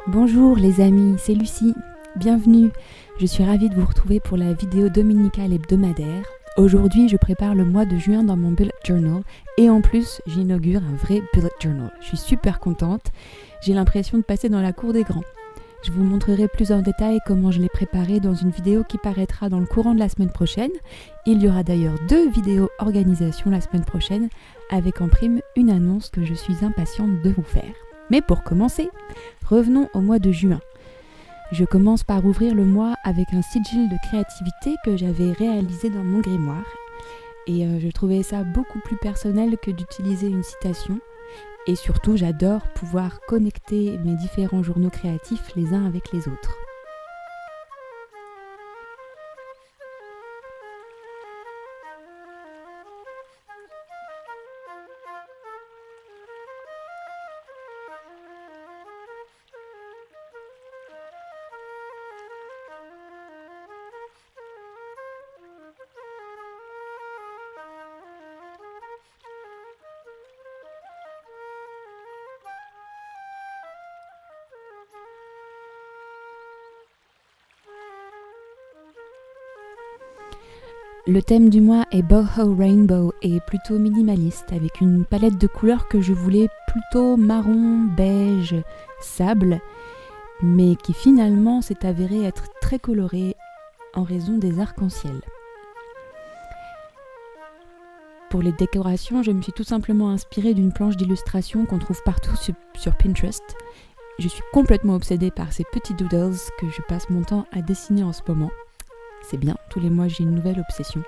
Bonjour les amis, c'est Lucie, bienvenue. Je suis ravie de vous retrouver pour la vidéo dominicale hebdomadaire. Aujourd'hui, je prépare le mois de juin dans mon bullet journal et en plus, j'inaugure un vrai bullet journal. Je suis super contente, j'ai l'impression de passer dans la cour des grands. Je vous montrerai plus en détail comment je l'ai préparé dans une vidéo qui paraîtra dans le courant de la semaine prochaine. Il y aura d'ailleurs 2 vidéos organisation la semaine prochaine avec en prime une annonce que je suis impatiente de vous faire. Mais pour commencer, revenons au mois de juin. Je commence par ouvrir le mois avec un sigil de créativité que j'avais réalisé dans mon grimoire. Et je trouvais ça beaucoup plus personnel que d'utiliser une citation. Et surtout, j'adore pouvoir connecter mes différents journaux créatifs les uns avec les autres. Le thème du mois est Boho Rainbow et plutôt minimaliste avec une palette de couleurs que je voulais plutôt marron, beige, sable, mais qui finalement s'est avérée être très colorée en raison des arcs-en-ciel. Pour les décorations, je me suis tout simplement inspirée d'une planche d'illustration qu'on trouve partout sur Pinterest. Je suis complètement obsédée par ces petits doodles que je passe mon temps à dessiner en ce moment. C'est bien, tous les mois j'ai une nouvelle obsession.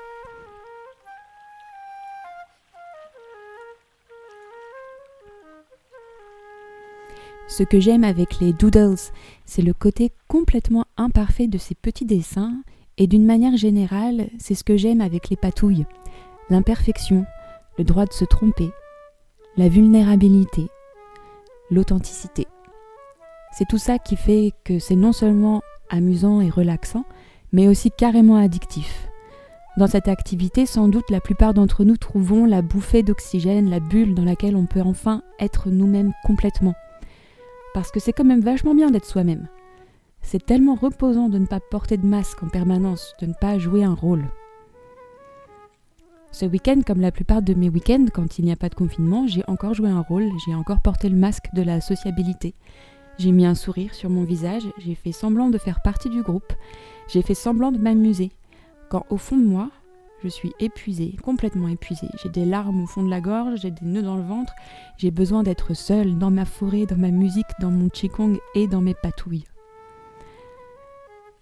Ce que j'aime avec les doodles, c'est le côté complètement imparfait de ces petits dessins et d'une manière générale, c'est ce que j'aime avec les patouilles. L'imperfection, le droit de se tromper, la vulnérabilité, l'authenticité. C'est tout ça qui fait que c'est non seulement amusant et relaxant, mais aussi carrément addictif. Dans cette activité, sans doute la plupart d'entre nous trouvons la bouffée d'oxygène, la bulle dans laquelle on peut enfin être nous-mêmes complètement. Parce que c'est quand même vachement bien d'être soi-même. C'est tellement reposant de ne pas porter de masque en permanence, de ne pas jouer un rôle. Ce week-end, comme la plupart de mes week-ends, quand il n'y a pas de confinement, j'ai encore joué un rôle, j'ai encore porté le masque de la sociabilité. J'ai mis un sourire sur mon visage, j'ai fait semblant de faire partie du groupe, j'ai fait semblant de m'amuser, quand au fond de moi, je suis épuisée, complètement épuisée. J'ai des larmes au fond de la gorge, j'ai des nœuds dans le ventre, j'ai besoin d'être seule, dans ma forêt, dans ma musique, dans mon qigong et dans mes patouilles.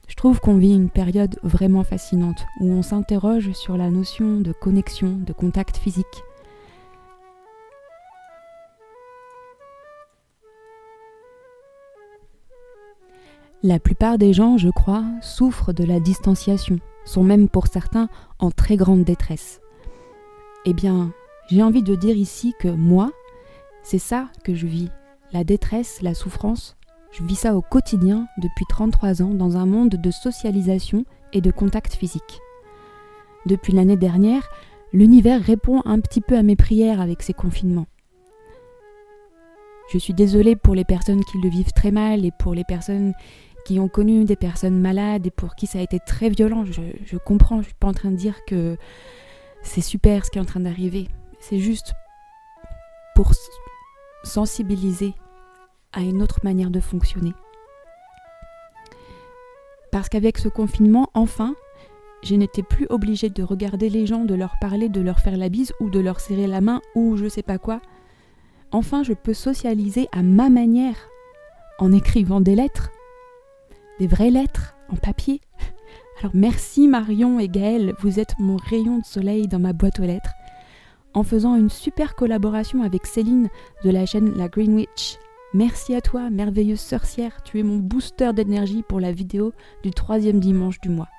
Je trouve qu'on vit une période vraiment fascinante, où on s'interroge sur la notion de connexion, de contact physique. La plupart des gens, je crois, souffrent de la distanciation, sont même pour certains en très grande détresse. Eh bien, j'ai envie de dire ici que moi, c'est ça que je vis, la détresse, la souffrance. Je vis ça au quotidien depuis 33 ans dans un monde de socialisation et de contact physique. Depuis l'année dernière, l'univers répond un petit peu à mes prières avec ces confinements. Je suis désolée pour les personnes qui le vivent très mal et pour les personnes qui ont connu des personnes malades et pour qui ça a été très violent. Je comprends, je ne suis pas en train de dire que c'est super ce qui est en train d'arriver. C'est juste pour sensibiliser à une autre manière de fonctionner. Parce qu'avec ce confinement, enfin, je n'étais plus obligée de regarder les gens, de leur parler, de leur faire la bise ou de leur serrer la main ou je sais pas quoi. Enfin, je peux socialiser à ma manière, en écrivant des lettres, des vraies lettres, en papier. Alors merci Marion et Gaëlle, vous êtes mon rayon de soleil dans ma boîte aux lettres. En faisant une super collaboration avec Céline de la chaîne La Green Witch. Merci à toi, merveilleuse sorcière, tu es mon booster d'énergie pour la vidéo du 3e dimanche du mois.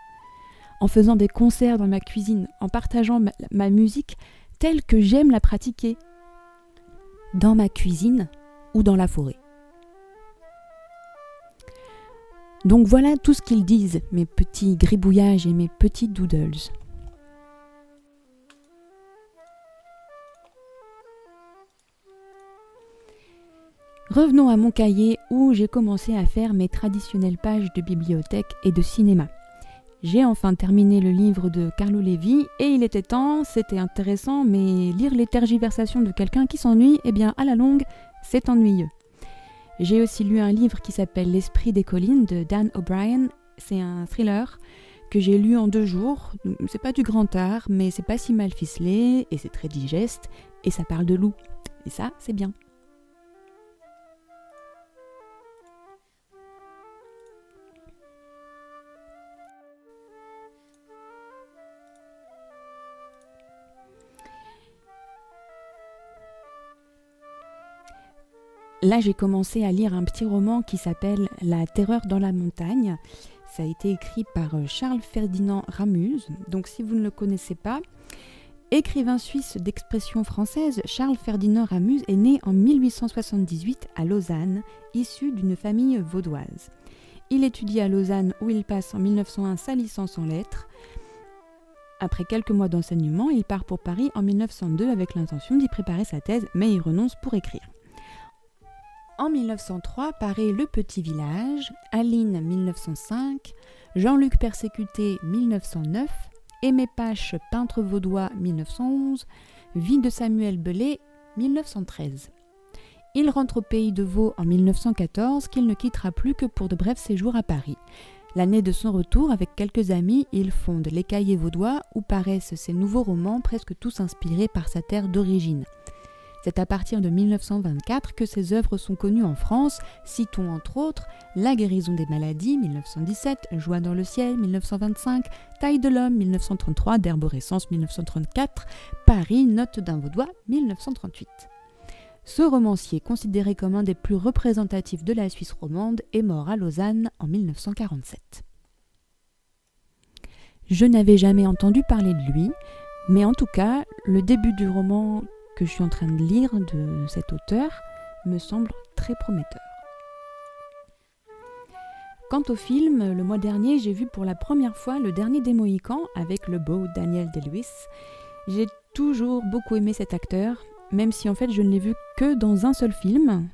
En faisant des concerts dans ma cuisine, en partageant ma musique telle que j'aime la pratiquer, dans ma cuisine ou dans la forêt. Donc voilà tout ce qu'ils disent, mes petits gribouillages et mes petits doodles. Revenons à mon cahier où j'ai commencé à faire mes traditionnelles pages de bibliothèque et de cinéma. J'ai enfin terminé le livre de Carlo Levi et il était temps, c'était intéressant, mais lire les tergiversations de quelqu'un qui s'ennuie, eh bien à la longue, c'est ennuyeux. J'ai aussi lu un livre qui s'appelle L'Esprit des collines de Dan O'Brien. C'est un thriller que j'ai lu en 2 jours. C'est pas du grand art, mais c'est pas si mal ficelé et c'est très digeste et ça parle de loups. Et ça, c'est bien. Là, j'ai commencé à lire un petit roman qui s'appelle La terreur dans la montagne. Ça a été écrit par Charles Ferdinand Ramuz. Donc, si vous ne le connaissez pas, écrivain suisse d'expression française, Charles Ferdinand Ramuz est né en 1878 à Lausanne, issu d'une famille vaudoise. Il étudie à Lausanne où il passe en 1901 sa licence en lettres. Après quelques mois d'enseignement, il part pour Paris en 1902 avec l'intention d'y préparer sa thèse, mais il renonce pour écrire. En 1903 paraît Le Petit Village, Aline 1905, Jean-Luc Persécuté 1909, Aimé Pache, peintre vaudois 1911, Vie de Samuel Bellet 1913. Il rentre au pays de Vaud en 1914 qu'il ne quittera plus que pour de brefs séjours à Paris. L'année de son retour, avec quelques amis, il fonde Les Cahiers Vaudois où paraissent ses nouveaux romans presque tous inspirés par sa terre d'origine. C'est à partir de 1924 que ses œuvres sont connues en France, citons entre autres La guérison des maladies, 1917, Joie dans le ciel, 1925, Taille de l'homme, 1933, d'Herborescence, 1934, Paris, note d'un Vaudois, 1938. Ce romancier, considéré comme un des plus représentatifs de la Suisse romande, est mort à Lausanne en 1947. Je n'avais jamais entendu parler de lui, mais en tout cas, le début du roman que je suis en train de lire de cet auteur me semble très prometteur. Quant au film, le mois dernier, j'ai vu pour la première fois Le Dernier des Mohicans avec le beau Daniel Day-Lewis. J'ai toujours beaucoup aimé cet acteur, même si en fait je ne l'ai vu que dans un seul film,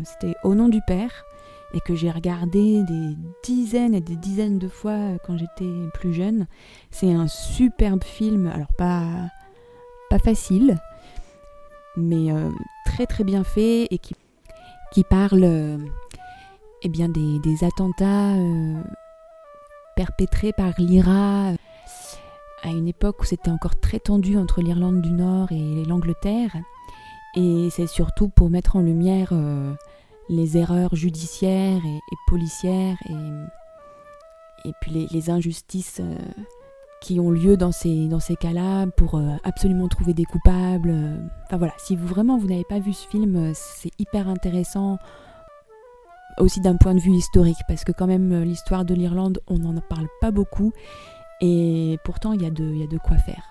c'était Au nom du père, et que j'ai regardé des dizaines et des dizaines de fois quand j'étais plus jeune. C'est un superbe film, alors pas facile, mais très très bien fait et qui parle des attentats perpétrés par l'IRA à une époque où c'était encore très tendu entre l'Irlande du Nord et l'Angleterre. Et c'est surtout pour mettre en lumière les erreurs judiciaires et policières et puis les injustices qui ont lieu dans ces cas-là pour absolument trouver des coupables. Enfin voilà, si vous n'avez pas vu ce film, c'est hyper intéressant aussi d'un point de vue historique, parce que quand même l'histoire de l'Irlande, on n'en parle pas beaucoup, et pourtant il y a de quoi faire.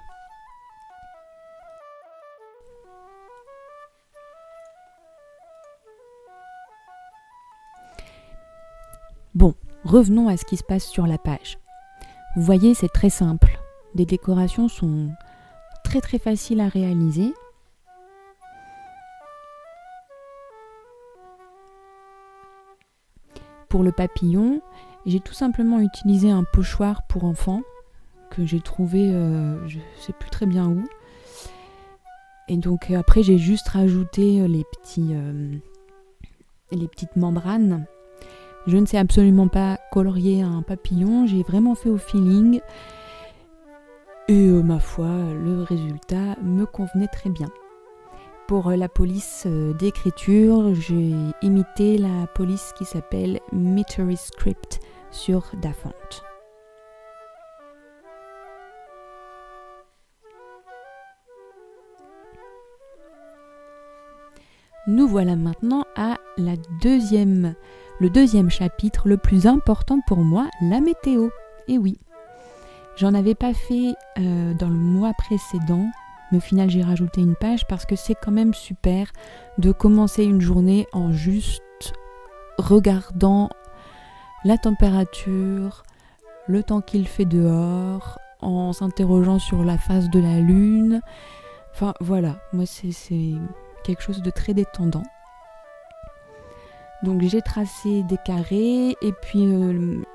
Bon, revenons à ce qui se passe sur la page. Vous voyez, c'est très simple. Les décorations sont très très faciles à réaliser. Pour le papillon, j'ai tout simplement utilisé un pochoir pour enfants que j'ai trouvé, je ne sais plus très bien où. Et donc après, j'ai juste rajouté les petites membranes. Je ne sais absolument pas colorier un papillon, j'ai vraiment fait au feeling. Et ma foi, le résultat me convenait très bien. Pour la police d'écriture, j'ai imité la police qui s'appelle Metery Script sur Dafont. Nous voilà maintenant à le deuxième chapitre, le plus important pour moi, la météo. Et oui, j'en avais pas fait dans le mois précédent, mais au final j'ai rajouté une page parce que c'est quand même super de commencer une journée en juste regardant la température, le temps qu'il fait dehors, en s'interrogeant sur la phase de la lune. Enfin voilà, moi c'est quelque chose de très détendant. Donc j'ai tracé des carrés et puis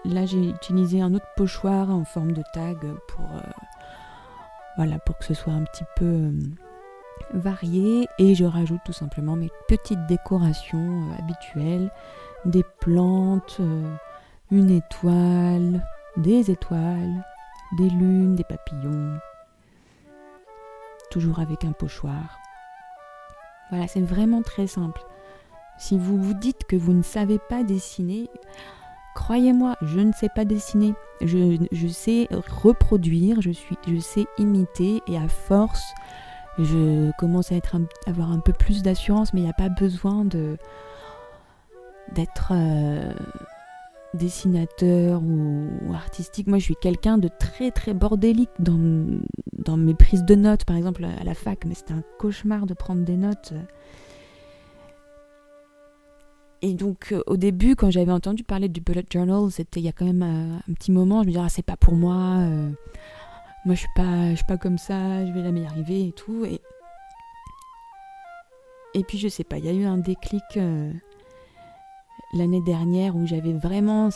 là j'ai utilisé un autre pochoir en forme de tag pour que ce soit un petit peu varié, et je rajoute tout simplement mes petites décorations habituelles, des plantes, une étoile, des lunes, des papillons, toujours avec un pochoir. Voilà, c'est vraiment très simple. Si vous vous dites que vous ne savez pas dessiner, croyez-moi, je ne sais pas dessiner. Je sais reproduire, je sais imiter, et à force, je commence à avoir un peu plus d'assurance, mais il n'y a pas besoin d'être dessinateur ou artistique. Moi, je suis quelqu'un de très très bordélique dans mes prises de notes, par exemple à la fac, mais c'était un cauchemar de prendre des notes. Et donc au début, quand j'avais entendu parler du bullet journal, c'était il y a quand même un petit moment, je me disais c'est pas pour moi, moi je suis pas comme ça, je vais jamais y arriver et tout. Et puis je sais pas, il y a eu un déclic l'année dernière où j'avais vraiment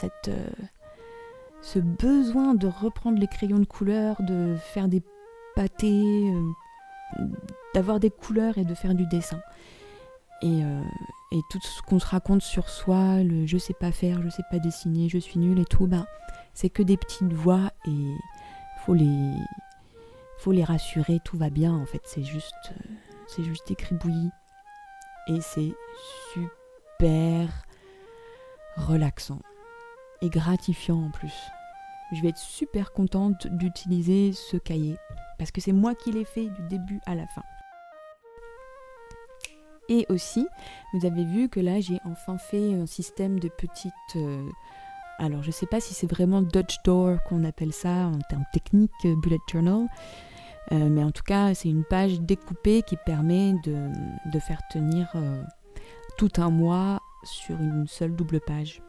ce besoin de reprendre les crayons de couleur, de faire des pâtés, d'avoir des couleurs et de faire du dessin. Et tout ce qu'on se raconte sur soi, le je sais pas faire, je sais pas dessiner, je suis nulle et tout, c'est que des petites voix, et faut les rassurer, tout va bien en fait, c'est juste écrit-bouilli, et c'est super relaxant et gratifiant en plus. Je vais être super contente d'utiliser ce cahier parce que c'est moi qui l'ai fait du début à la fin. Et aussi, vous avez vu que là, j'ai enfin fait un système de petites... alors, je ne sais pas si c'est vraiment Dutch Door qu'on appelle ça en termes techniques, bullet journal. Mais en tout cas, c'est une page découpée qui permet de faire tenir tout un mois sur une seule double page.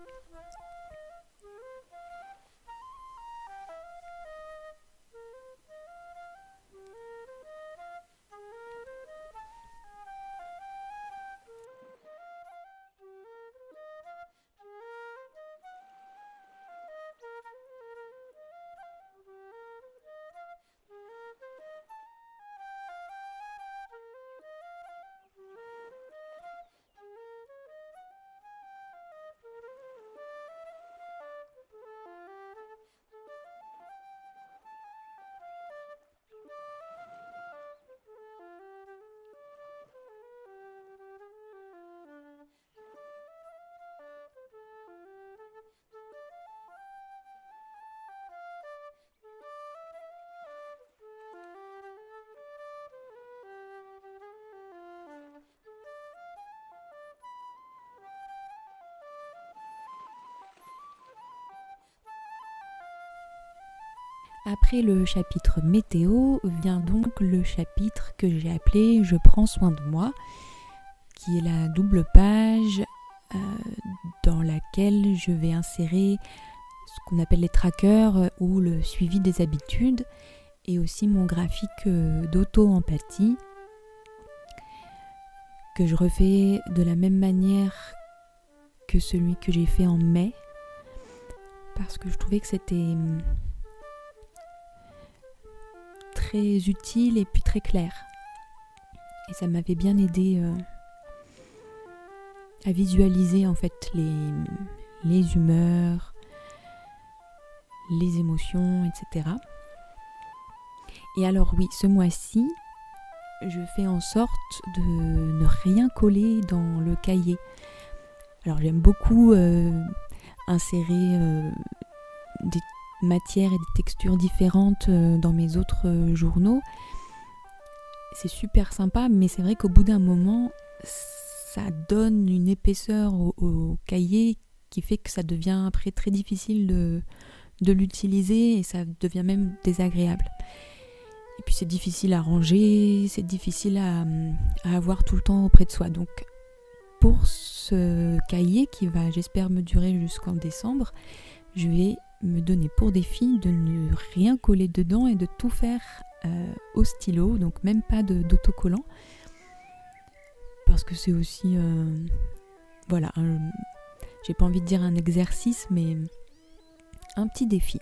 Après le chapitre météo vient donc le chapitre que j'ai appelé « Je prends soin de moi », qui est la double page dans laquelle je vais insérer ce qu'on appelle les trackers ou le suivi des habitudes, et aussi mon graphique d'auto-empathie que je refais de la même manière que celui que j'ai fait en mai, parce que je trouvais que c'était très utile et puis très clair, et ça m'avait bien aidé à visualiser en fait les humeurs, les émotions, etc. Et alors oui, ce mois-ci, je fais en sorte de ne rien coller dans le cahier. Alors j'aime beaucoup insérer des matières et des textures différentes dans mes autres journaux. C'est super sympa, mais c'est vrai qu'au bout d'un moment, ça donne une épaisseur au cahier qui fait que ça devient après très difficile de l'utiliser, et ça devient même désagréable. Et puis c'est difficile à ranger, c'est difficile à avoir tout le temps auprès de soi. Donc pour ce cahier qui va, j'espère, me durer jusqu'en décembre, je vais me donner pour défi de ne rien coller dedans et de tout faire au stylo, donc même pas d'autocollant, parce que c'est aussi j'ai pas envie de dire un exercice, mais un petit défi.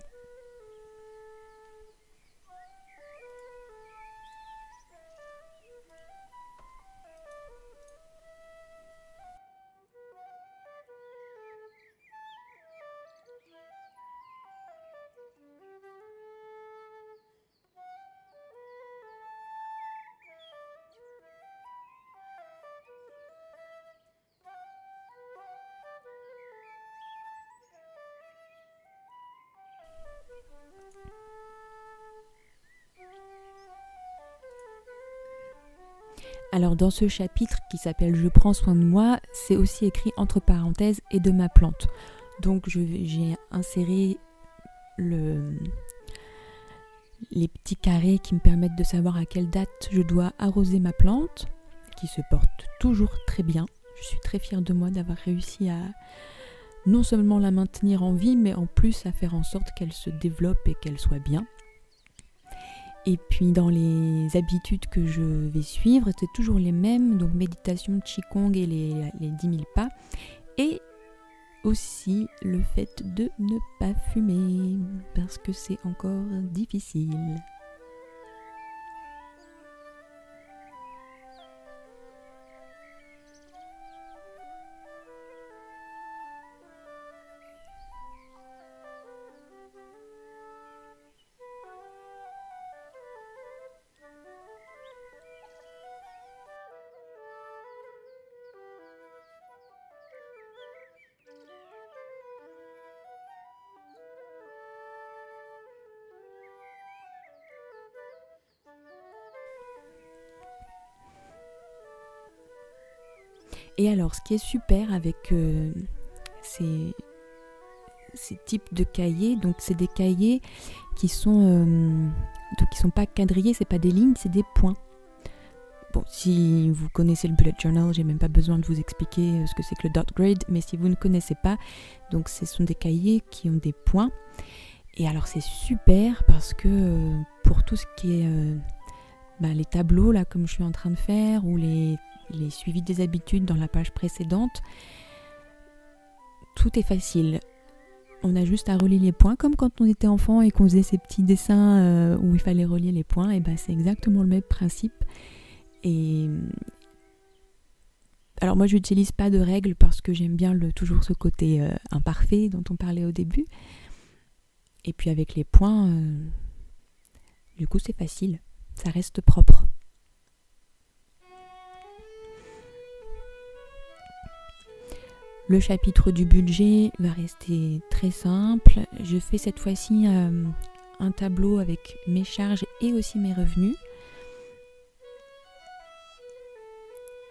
Alors dans ce chapitre qui s'appelle « Je prends soin de moi », c'est aussi écrit entre parenthèses « et de ma plante ». Donc j'ai inséré les petits carrés qui me permettent de savoir à quelle date je dois arroser ma plante, qui se porte toujours très bien. Je suis très fière de moi d'avoir réussi à non seulement la maintenir en vie, mais en plus à faire en sorte qu'elle se développe et qu'elle soit bien. Et puis dans les habitudes que je vais suivre, c'est toujours les mêmes, donc méditation, qigong et les 10 000 pas. Et aussi le fait de ne pas fumer, parce que c'est encore difficile. Et alors, ce qui est super avec ces types de cahiers, donc c'est des cahiers qui sont pas quadrillés, c'est pas des lignes, c'est des points. Bon, si vous connaissez le bullet journal, j'ai même pas besoin de vous expliquer ce que c'est que le dot grid, mais si vous ne connaissez pas, donc ce sont des cahiers qui ont des points. Et alors c'est super parce que pour tout ce qui est les tableaux là, comme je suis en train de faire, ou les suivis des habitudes dans la page précédente, tout est facile. On a juste à relier les points, comme quand on était enfant et qu'on faisait ces petits dessins où il fallait relier les points, et c'est exactement le même principe. Et alors moi je n'utilise pas de règles parce que j'aime bien toujours ce côté imparfait dont on parlait au début. Et puis avec les points, du coup c'est facile, ça reste propre. Le chapitre du budget va rester très simple. Je fais cette fois-ci un tableau avec mes charges et aussi mes revenus.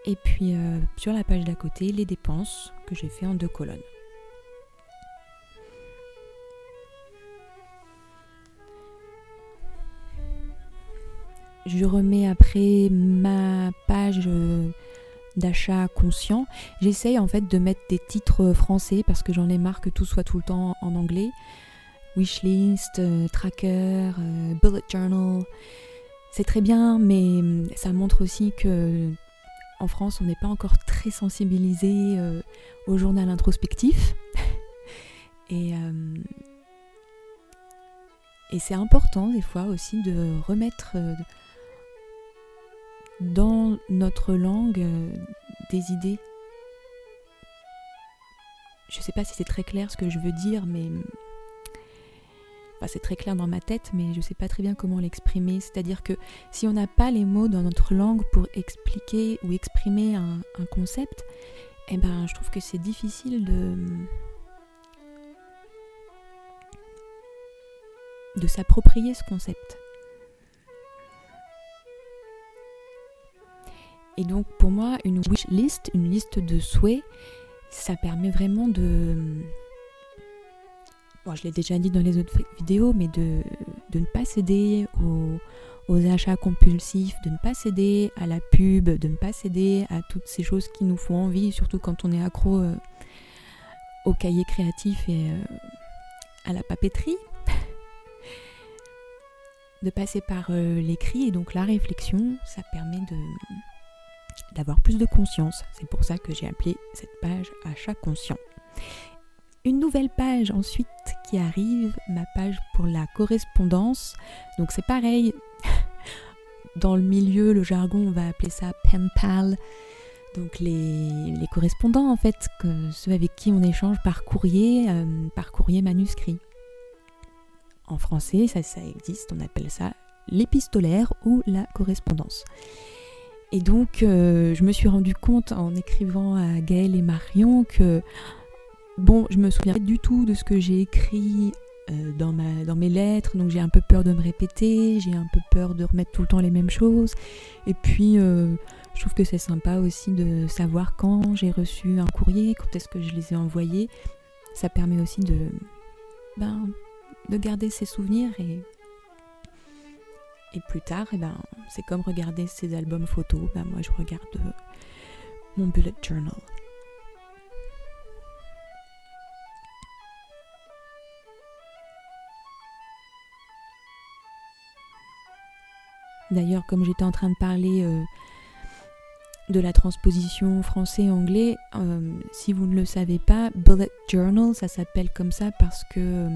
Et puis sur la page d'à côté, les dépenses que j'ai fait en 2 colonnes. Je remets après ma page d'achat conscient. J'essaye en fait de mettre des titres français parce que j'en ai marre que tout soit tout le temps en anglais. Wishlist, tracker, bullet journal. C'est très bien, mais ça montre aussi que en France, on n'est pas encore très sensibilisé au journal introspectif. Et c'est important des fois aussi de remettre dans notre langue des idées. Je ne sais pas si c'est très clair ce que je veux dire, mais c'est très clair dans ma tête, mais je ne sais pas très bien comment l'exprimer. C'est-à-dire que si on n'a pas les mots dans notre langue pour expliquer ou exprimer un concept, je trouve que c'est difficile de s'approprier ce concept. Et donc pour moi, une wish list, une liste de souhaits, ça permet vraiment de... Bon, je l'ai déjà dit dans les autres vidéos, mais de ne pas céder aux achats compulsifs, de ne pas céder à la pub, de ne pas céder à toutes ces choses qui nous font envie, surtout quand on est accro au cahier créatif et à la papeterie. De passer par l'écrit et donc la réflexion, ça permet d'avoir plus de conscience. C'est pour ça que j'ai appelé cette page achat conscient. Une nouvelle page ensuite qui arrive, ma page pour la correspondance. Donc c'est pareil, dans le milieu, le jargon, on va appeler ça pen pal. Donc les correspondants en fait, ceux avec qui on échange par courrier manuscrit. En français, ça existe, on appelle ça l'épistolaire ou la correspondance. Et donc je me suis rendu compte en écrivant à Gaëlle et Marion que je me souviens pas du tout de ce que j'ai écrit dans mes lettres, donc j'ai un peu peur de me répéter, j'ai un peu peur de remettre tout le temps les mêmes choses. Et puis je trouve que c'est sympa aussi de savoir quand j'ai reçu un courrier, quand est-ce que je les ai envoyés. Ça permet aussi de garder ses souvenirs et plus tard, c'est comme regarder ses albums photos. Moi je regarde mon bullet journal. D'ailleurs, comme j'étais en train de parler de la transposition français-anglais, si vous ne le savez pas, bullet journal, ça s'appelle comme ça parce que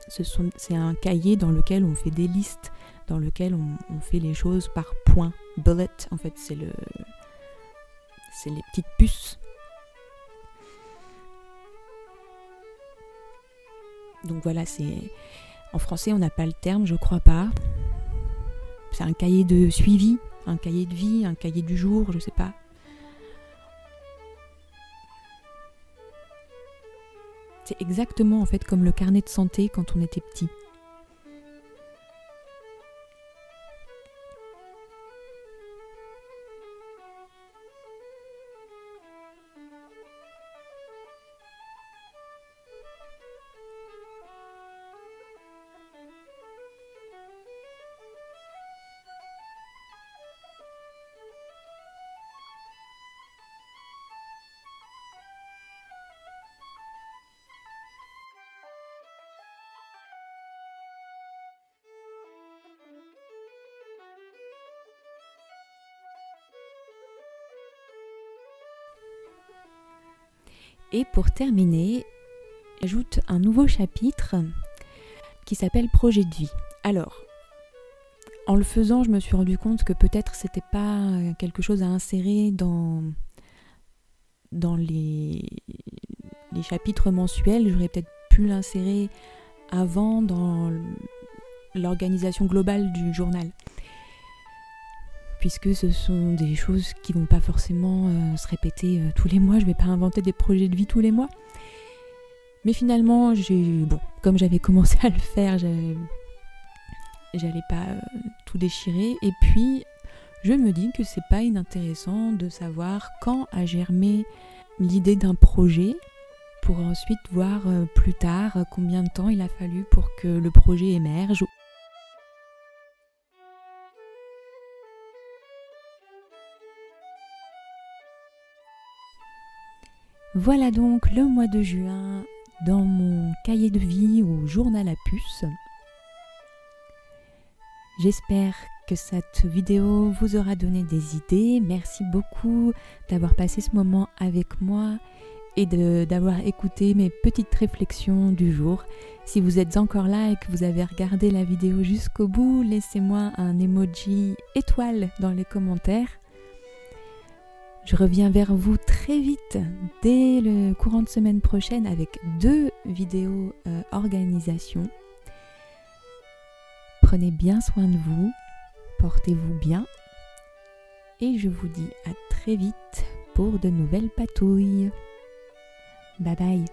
c'est un cahier dans lequel on fait des listes, dans lequel on fait les choses par points. Bullet, en fait, c'est les petites puces. Donc voilà, en français, on n'a pas le terme, je crois pas. C'est un cahier de suivi, un cahier de vie, un cahier du jour, je sais pas. C'est exactement en fait comme le carnet de santé quand on était petit. Et pour terminer, j'ajoute un nouveau chapitre qui s'appelle Projet de vie. Alors, en le faisant, je me suis rendu compte que peut-être c'était pas quelque chose à insérer dans les chapitres mensuels. J'aurais peut-être pu l'insérer avant dans l'organisation globale du journal. Puisque ce sont des choses qui vont pas forcément se répéter tous les mois. Je vais pas inventer des projets de vie tous les mois. Mais finalement, comme j'avais commencé à le faire, j'allais pas tout déchirer. Et puis, je me dis que c'est pas inintéressant de savoir quand a germé l'idée d'un projet pour ensuite voir plus tard combien de temps il a fallu pour que le projet émerge. Voilà donc le mois de juin dans mon cahier de vie ou journal à puce. J'espère que cette vidéo vous aura donné des idées. Merci beaucoup d'avoir passé ce moment avec moi et d'avoir écouté mes petites réflexions du jour. Si vous êtes encore là et que vous avez regardé la vidéo jusqu'au bout, laissez-moi un emoji étoile dans les commentaires. Je reviens vers vous très vite, dès le courant de semaine prochaine, avec 2 vidéos organisation. Prenez bien soin de vous, portez-vous bien, et je vous dis à très vite pour de nouvelles patouilles. Bye bye.